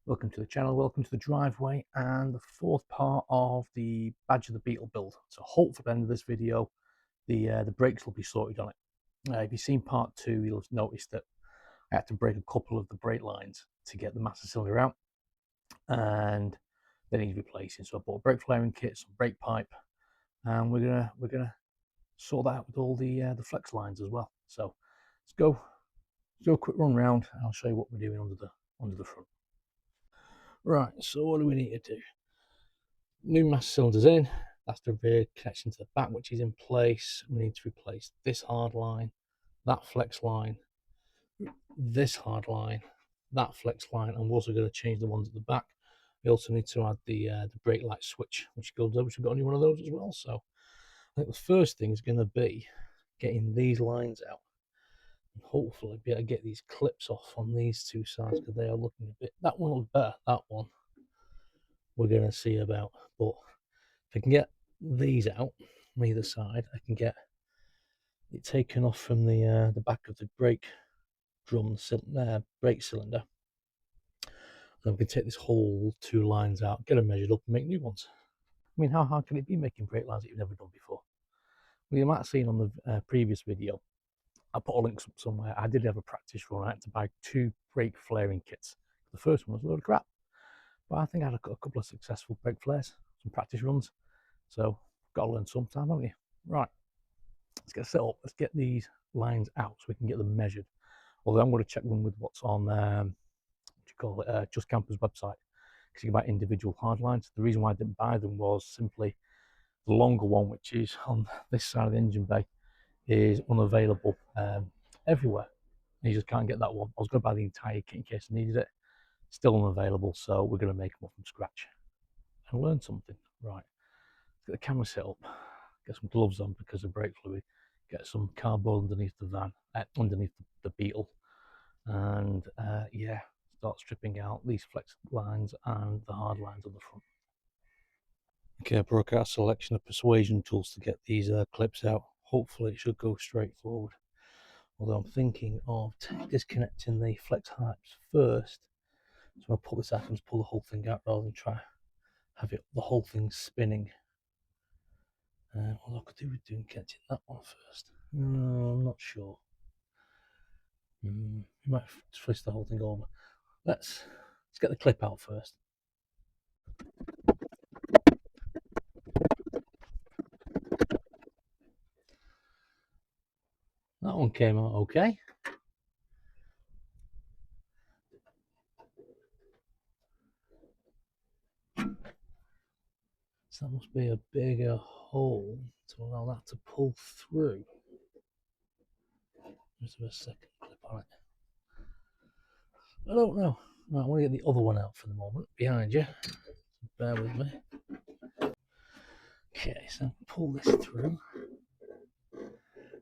Welcome to the channel, welcome to the driveway and the fourth part of the Badge of the Beetle build. So hopefully at the end of this video the brakes will be sorted on it. If you've seen part 2, you'll have noticed that I had to break a couple of the brake lines to get the master cylinder out and they need replacing. So I bought a brake flaring kit, some brake pipe, and we're gonna sort that out with all the flex lines as well. So let's go a quick run round and I'll show you what we're doing under the front. Right, so what do we need to do? New master cylinder's in. That's the rear connection to the back, which is in place. We need to replace this hard line, that flex line, this hard line, that flex line, and we're also going to change the ones at the back. We also need to add the brake light switch, which goes over. We've got a new one of those as well. So I think the first thing is going to be getting these lines out, and hopefully be able to get these clips off on these two sides because they are looking a bit. That one looks better. That one we're going to see about, but if I can get these out on either side, I can get it taken off from the back of the brake drum brake cylinder. And we can take this whole two lines out, get them measured up, and make new ones. I mean, how hard can it be making brake lines that you've never done before? Well, you might have seen on the previous video, I put a link somewhere. I did have a practice run. I had to buy 2 brake flaring kits. The first one was a load of crap, but I think I had a couple of successful brake flares, some practice runs. So got to learn sometime, haven't you? Right, let's get set up. Let's get these lines out so we can get them measured. Although I'm going to check them with what's on Just Campers website, because you can buy individual hard lines. The reason why I didn't buy them was simply the longer one, which is on this side of the engine bay, is unavailable everywhere. You just can't get that one. I was going to buy the entire kit in case I needed it. Still unavailable, so we're going to make them up from scratch and learn something. Right, let's get the camera set up, get some gloves on because of brake fluid, get some cardboard underneath the van, underneath the Beetle, and yeah, start stripping out these flex lines and the hard lines on the front. Okay, I broke out a selection of persuasion tools to get these clips out. Hopefully it should go straight forward. Although I'm thinking of disconnecting the flex hypes first. So I'll pull this out and just pull the whole thing out rather than try have the whole thing spinning. What I could do with connecting that one first. No, I'm not sure. You might twist the whole thing over. Let's get the clip out first. That one came out okay. So that must be a bigger hole to allow that to pull through. Just a second clip on it. I don't know. Right, I want to get the other one out for the moment behind you. Bear with me. Okay, so pull this through.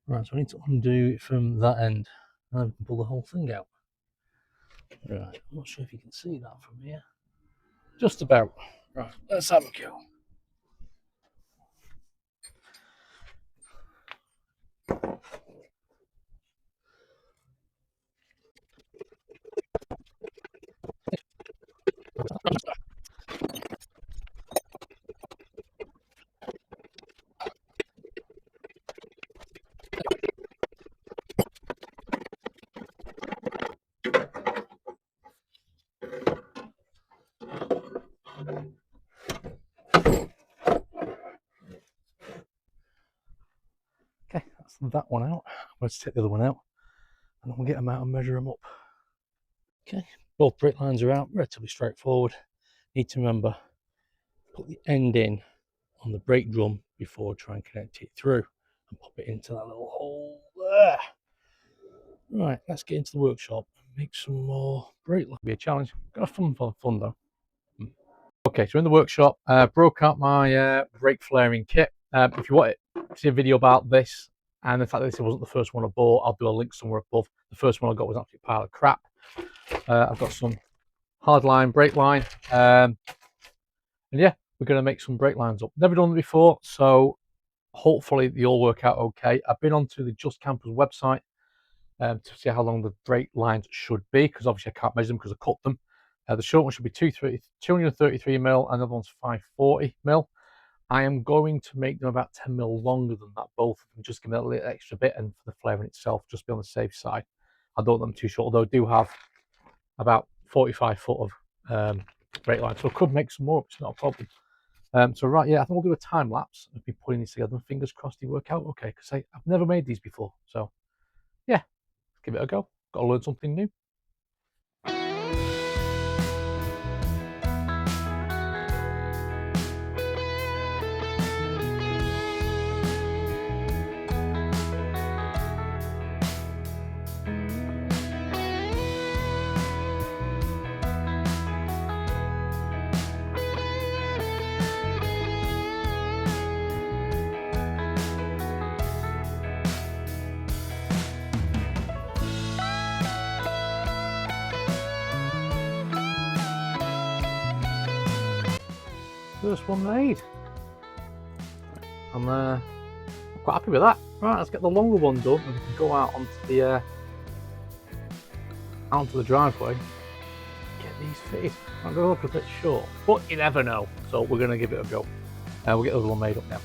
Right, so I need to undo it from that end, and then we can pull the whole thing out. Right, I'm not sure if you can see that from here. Just about. Right, let's have a go. Okay, that's that one out. Let's take the other one out, and then we'll get them out and measure them up. Okay, both brake lines are out, relatively straightforward. Need to remember, put the end in on the brake drum before trying to connect it through and pop it into that little hole there. Right, let's get into the workshop and make some more brake lines. Be a challenge. Got fun though. Okay, so in the workshop, broke out my brake flaring kit. If you want to see a video about this, and the fact that this wasn't the first one I bought, I'll do a link somewhere above. The first one I got was actually a pile of crap. I've got some hardline brake line, and yeah, we're going to make some brake lines up. Never done it before, so hopefully they all work out okay. I've been onto the Just Campers website to see how long the brake lines should be, because obviously I can't measure them because I cut them. The short one should be 233mm, and the other one's 540mm. I am going to make them about 10mm longer than that, both of them, just give them a little extra bit, and for the flavouring itself, just be on the safe side. I don't want them too short, although I do have about 45 foot of brake line, so I could make some more, it's not a problem. So right, yeah, I think we'll do a time lapse of me putting these together, and fingers crossed they work out okay, because I've never made these before. So yeah, let's give it a go. Got to learn something new. First one made. I'm quite happy with that. Right, let's get the longer one done, and we can go out onto the driveway. Get these fitted. I'm going to look a bit short, but you never know. So we're going to give it a go. We'll get the other one made up now.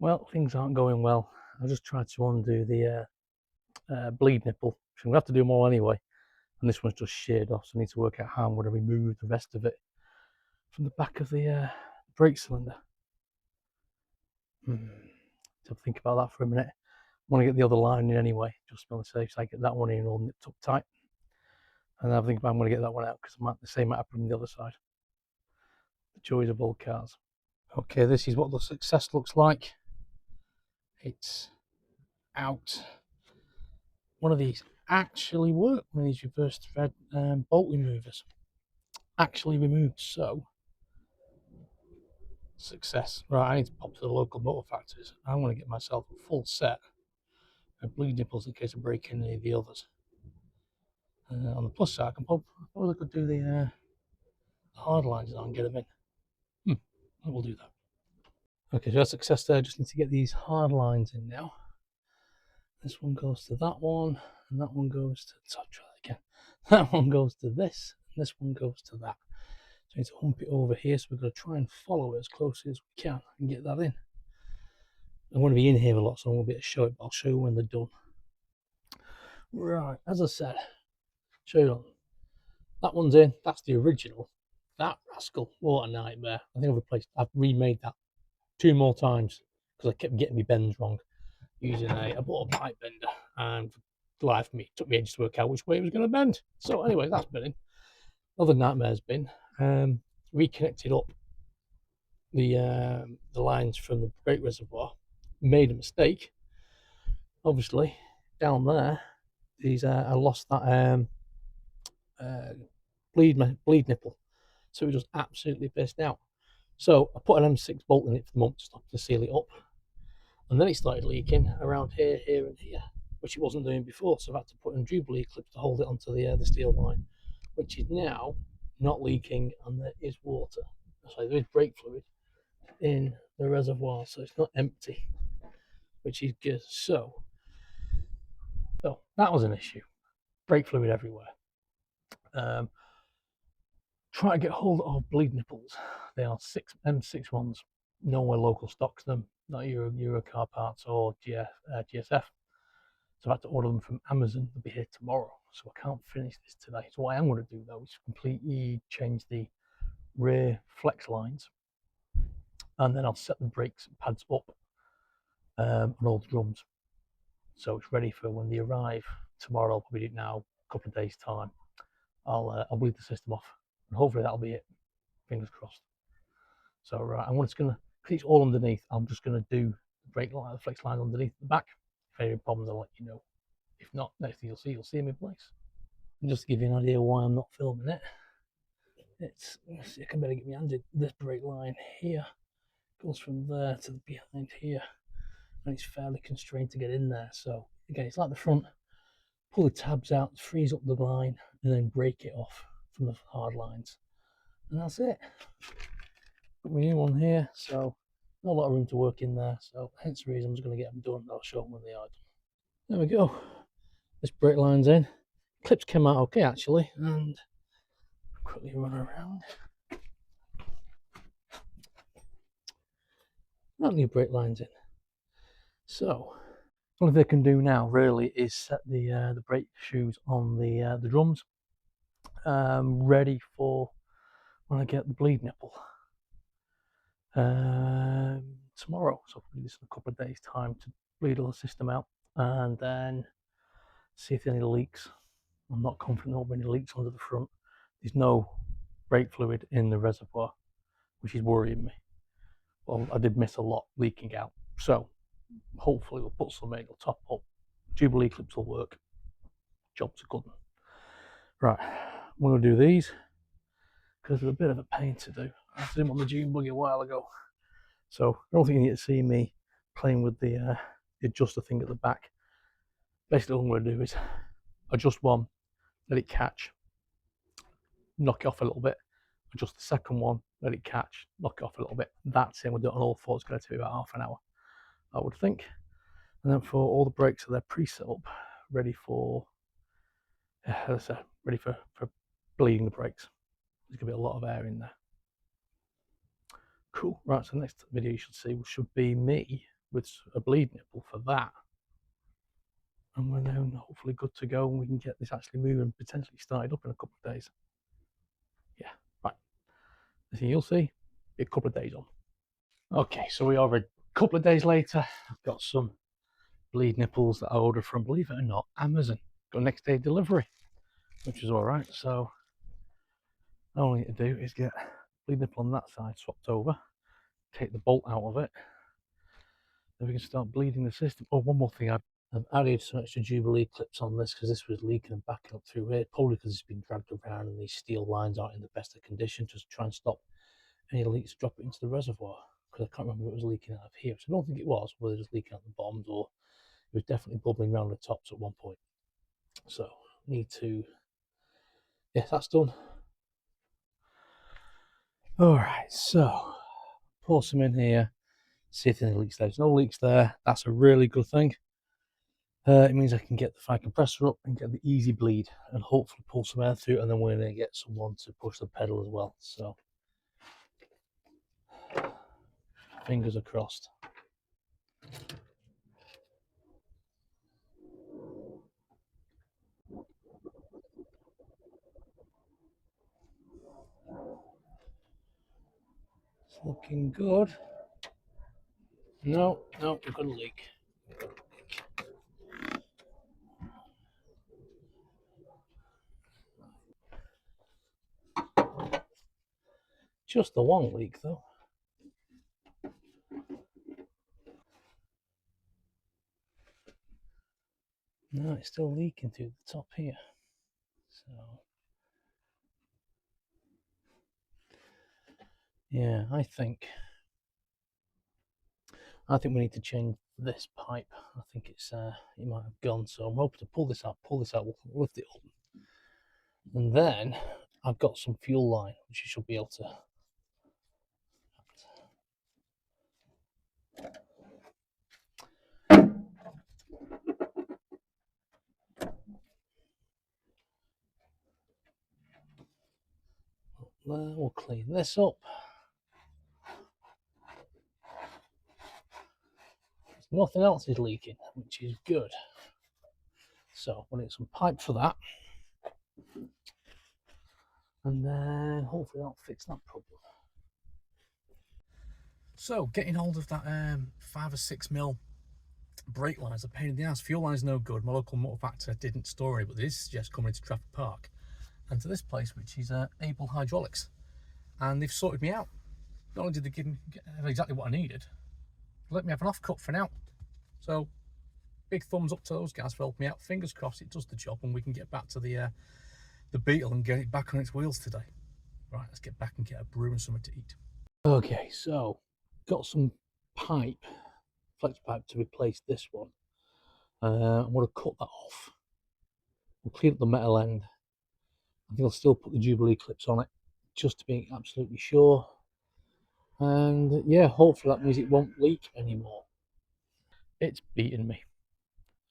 Well, things aren't going well. I just tried to undo the bleed nipple, which I'm going to have to do more anyway. And this one's just sheared off, so I need to work out how I'm going to remove the rest of it from the back of the brake cylinder. So think about that for a minute. I want to get the other line in anyway, just to be on the safe side, get that one in all nipped up tight. And I think I'm going to get that one out because the same might happen on the other side. The joys of old cars. Okay, this is what the success looks like. It's out. One of these actually worked. One of these reverse thread bolt removers actually removed. So success. Right, I need to pop to the local motor factories. I want to get myself a full set of bleed nipples in case I break any of the others. On the plus side, I probably could do the hard lines and get them in. I will do that. Okay, so that's success there. I just need to get these hard lines in now. This one goes to that one, and that one goes to, so I'll try that again. That one goes to this, and this one goes to that. So I need to hump it over here, so we're going to try and follow it as closely as we can and get that in. I'm going to be in here a lot, so I won't be able to show it, but I'll show you when they're done. Right, as I said, show you on. That one's in, that's the original. That rascal, what a nightmare. I think I've remade that 2 more times because I kept getting my bends wrong using I bought a pipe bender, and for the life of me, it took me ages to work out which way it was going to bend. So anyway, that's been in. Another nightmare's been reconnected up the lines from the brake reservoir. Made a mistake. Obviously, down there, I lost that bleed nipple, so it was just absolutely pissed out. So I put an M6 bolt in it for the moment to seal it up, and then it started leaking around here, here, and here, which it wasn't doing before. So I've had to put in Jubilee clips to hold it onto the steel line, which is now not leaking, and there is water. So there is brake fluid in the reservoir, so it's not empty, which is good. So that was an issue. Brake fluid everywhere. Try to get hold of bleed nipples. They are M6 ones. nowhere local stocks them, not Euro Car Parts or GSF. So I've had to order them from Amazon. They'll be here tomorrow, so I can't finish this today. So what I am going to do though is completely change the rear flex lines, and then I'll set the brakes pads up on all the drums, so it's ready for when they arrive tomorrow. I'll probably do it now, a couple of days time. I'll bleed the system off, and hopefully that'll be it. Fingers crossed. So I'm just gonna, because it's all underneath, I'm just gonna do the brake line, the flex line underneath the back. If any problems, I'll let you know. If not, next thing you'll see them in place. And just to give you an idea why I'm not filming it, it's, I can better get my hand in. This brake line here goes from there to the behind here, and it's fairly constrained to get in there. So again, it's like the front. Pull the tabs out, freeze up the line, and then break it off from the hard lines, and that's it. Put my new one here, so not a lot of room to work in there. So hence the reason I'm just going to get them done. I'll show them when they are done. There we go. This brake line's in. Clips came out okay actually, and quickly run around. That new brake line's in. So all they can do now really is set the brake shoes on the drums, ready for when I get the bleed nipple tomorrow. So I'll do this in a couple of days' time to bleed all the system out, and then see if there are any leaks. I'm not confident there'll be any leaks under the front. There's no brake fluid in the reservoir, which is worrying me. Well, I did miss a lot leaking out, so hopefully we'll put some in, it'll top up. Jubilee clips will work. Job's a good one. Right, I'm going to do these because they're a bit of a pain to do. I did them on the June buggy a while ago, so I don't think you need to see me playing with the adjuster thing at the back. Basically, all I'm going to do is adjust one, let it catch, knock it off a little bit, adjust the second one, let it catch, knock it off a little bit. That's it. We'll do it on all four. It's going to take about half an hour, I would think. And then for all the brakes, so they're pre-set up, ready for, as I said, ready for bleeding the brakes. There's going to be a lot of air in there. Cool. Right, so the next video you should see should be me with a bleed nipple for that. And we're now hopefully good to go, and we can get this actually moving and potentially started up in a couple of days. Yeah, right. The thing you'll see, be a couple of days on. Okay, so we are a couple of days later. I've got some bleed nipples that I ordered from, believe it or not, Amazon. Got next day delivery, which is all right. So all I need to do is get bleed nipple on that side swapped over, take the bolt out of it, then we can start bleeding the system. Oh, one more thing, I've added some extra Jubilee clips on this because this was leaking and backing up through here, probably because it's been dragged around and these steel lines aren't in the best of condition, just to try and stop any leaks, drop it into the reservoir, because I can't remember if it was leaking out of here. So I don't think it was, whether it was leaking out the bottoms or it was definitely bubbling around the tops at one point. So need to, yeah, that's done. All right, so pour some in here, see if there's any leaks there. There's no leaks there. That's a really good thing. It means I can get the fire compressor up and get the easy bleed and hopefully pull some air through, and then we're going to get someone to push the pedal as well. So fingers are crossed. It's looking good. No, we've got a leak. Just the one leak though. No, it's still leaking through the top here. So yeah, I think we need to change this pipe. I think it's it might have gone. So I'm hoping to pull this out, we'll lift it up. And then I've got some fuel line, which you should be able to. We'll clean this up. Nothing else is leaking, which is good. So we'll need some pipe for that, and then hopefully that'll fix that problem. So getting hold of that 5 or 6 mil brake lines, a pain in the ass. Fuel line's no good. My local motor factor didn't store it, but this is just coming into Trafford Park and to this place, which is Able Hydraulics, and they've sorted me out. Not only did they give me exactly what I needed, they let me have an off-cut for now. So big thumbs up to those guys for helping me out. Fingers crossed it does the job and we can get back to the Beetle and get it back on its wheels today. Right, let's get back and get a brew and something to eat. Okay, so got some pipe, flex pipe to replace this one. I'm going to cut that off. We'll clean up the metal end. I think I'll still put the Jubilee clips on it just to be absolutely sure. And yeah, hopefully that means it won't leak anymore. It's beaten me.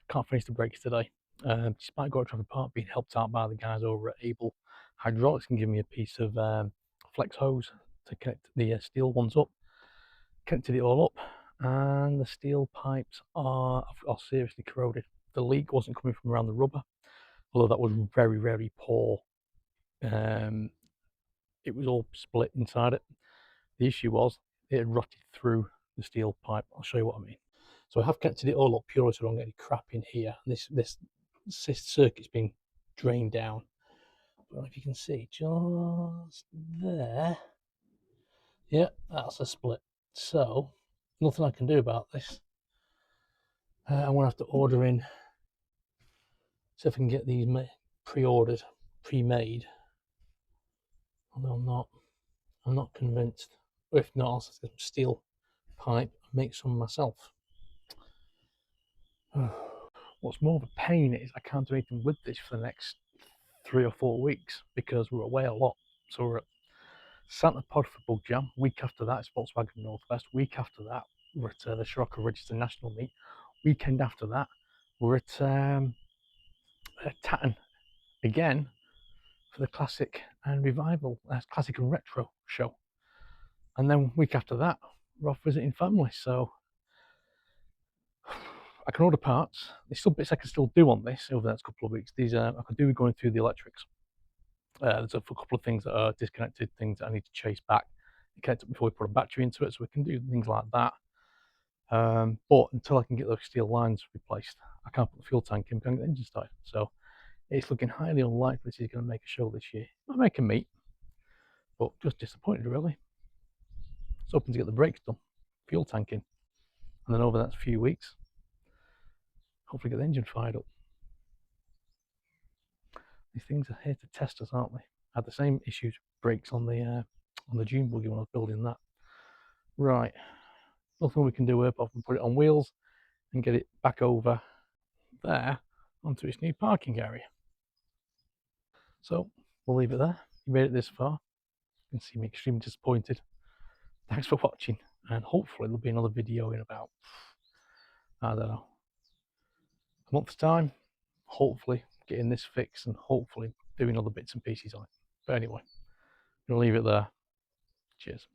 Can't finish the brakes today. Despite going to Trafford Park being helped out by the guys over at Able Hydraulics and giving me a piece of flex hose to connect the steel ones up. Connected it all up, and the steel pipes are seriously corroded. The leak wasn't coming from around the rubber, although that was very, very poor. It was all split inside it. The issue was it had rotted through the steel pipe. I'll show you what I mean. So I have connected it all up purely so I don't get any crap in here. This circuit's been drained down. I don't know if you can see just there. Yeah, that's a split. So nothing I can do about this. I'm gonna have to order in, see if I can get these pre-ordered, pre-made. Although I'm not convinced. If not, I'll get some steel pipe and make some myself. What's more of a pain is I can't do anything with this for the next 3 or 4 weeks because we're away a lot. So we're at Santa Pod for Bug Jam. Week after that, it's Volkswagen Northwest. Week after that, we're at the Scirocco Register National Meet. Weekend after that, we're at Tatton again for the Classic and Revival, Classic and Retro show. And then week after that, we're off visiting family. So I can order parts. There's still bits I can still do on this over the next couple of weeks. These I could do with going through the electrics. There's a couple of things that are disconnected, things that I need to chase back and connect it before we put a battery into it, so we can do things like that. But until I can get those steel lines replaced, I can't put the fuel tank in, can't get the engine started. So it's looking highly unlikely this is going to make a show this year. Might make a meet, but just disappointed really. It's hoping to get the brakes done, fuel tank in, and then over the next few weeks, hopefully get the engine fired up. These things are here to test us, aren't they? I had the same issues, brakes on the June buggy when I was building that. Right, nothing we can do apart from put it on wheels and get it back over there onto its new parking area. So we'll leave it there. You made it this far. You can see me extremely disappointed. Thanks for watching, and hopefully there'll be another video in about, I don't know, a month's time. Hopefully getting this fixed and hopefully doing other bits and pieces on it. But anyway, I'm going to leave it there. Cheers.